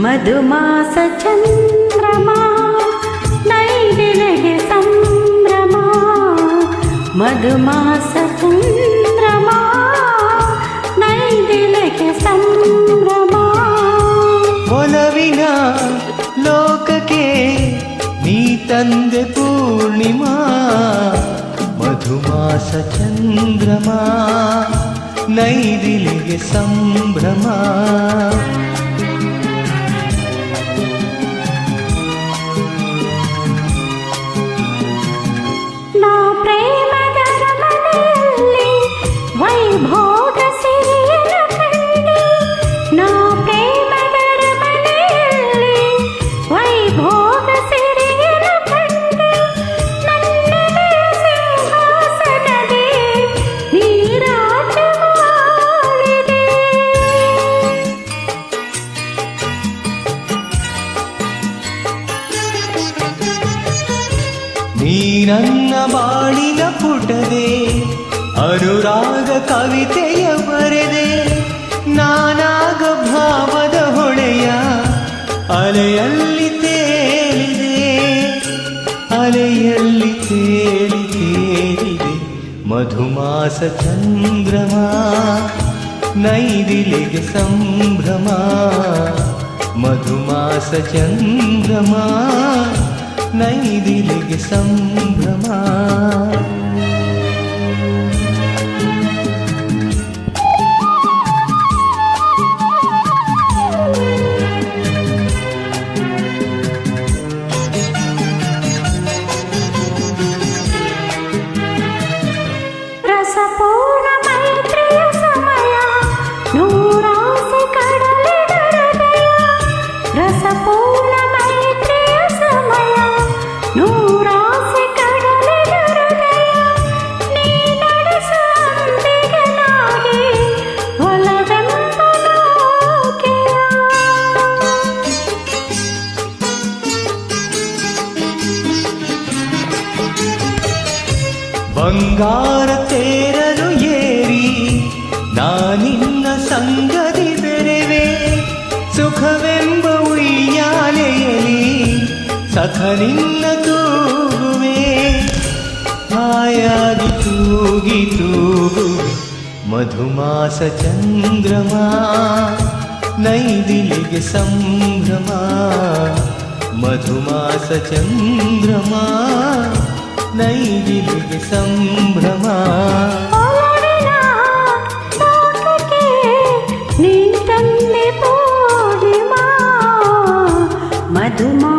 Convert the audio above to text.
ಮಧುಮಾಸ ಚಂದ್ರಮ ನೈದಿಲೆಗೆ ಸಂಭ್ರಮ ಮಧುಮಾಸ ಚಂದ್ರಮ ನೈದಿಲೆಗೆ ಸಂಭ್ರಮ ಒಲವಿನ ಲೋಕಕ್ಕೆ ನೀ ತಂದೆ ಪೂರ್ಣಿಮಾ ಮಧುಮಾಸ ಚಂದ್ರಮ ನೈದಿಲೆಗೆ ಸಂಭ್ರಮ ವೈಭೋಗ ಸಿರಿಯನ ಕಂಡೆ ನಾ ಪ್ರೇಮದರ ಮನೆಯಲ್ಲಿ ವೈಭೋಗ ಸಿರಿಯನ ಕಂಡೆ ನನ್ನದೇ ಸಿಂಹಾಸನದೇ ನೀರಾಜವಾಳಿದೆ ನೀ ನನ್ನ ಬಾಳಿನ ಪುಟದೆ ಅನುರಾಗ ಕವಿತೆಯ ಬರೆದೆ ನಾನಾಗ ಭಾವದ ಹೊಳೆಯ ಅಲೆಯಲ್ಲಿ ತೇಲಿದೆ ಅಲೆಯಲ್ಲಿ ತೇಲಿದೆ ಮಧುಮಾಸ ಚಂದ್ರಮ ನೈದಿಲೆಗೆ ಸಂಭ್ರಮ ಮಧುಮಾಸ ಚಂದ್ರಮ ನೈದಿಲೆಗೆ ಸಂಭ್ರಮ ರಸಪೂರ್ಣ ಮೈತ್ರಿಯ ಸಮಯ ನೂರಾಸೆ ಕಡಲಿನ ಹೃದಯ ರಸಪೂರ್ಣ ಮೈತ್ರಿಯ ಸಮಯ ನೂರಾಸೆ ಕಡಲಿನ ಹೃದಯ ನೀ ನಡೆಸುವ ಅಂಬಿಗನಾಗಿ ಒಲವೆಂಬ ನೌಕೆಯ ಬಂಗಾರ ತೇರಲು ಏರಿ ನಾನಿನ್ನ ಸಂಗದಿ ಬೆರೆವೆ ಸುಖವೆಂಬ ಉಯ್ಯಾಲೆಯಲಿ ಸಖ ನಿನ್ನ ತೂಗುವೆ ಹಾಯಾಗಿ ತೂಗಿ ತೂಗುವೆ ಮಧುಮಾಸ ಚಂದ್ರಮ ನೈದಿಲೆಗೆ ಸಂಭ್ರಮ ಮಧುಮಾಸ ಚಂದ್ರಮ ನೈದಿಲೆಗೆ ಸಂಭ್ರಮ ನೀ ತಂದೆ ಪೂರ್ಣಿಮಾ ಮಧುಮಾ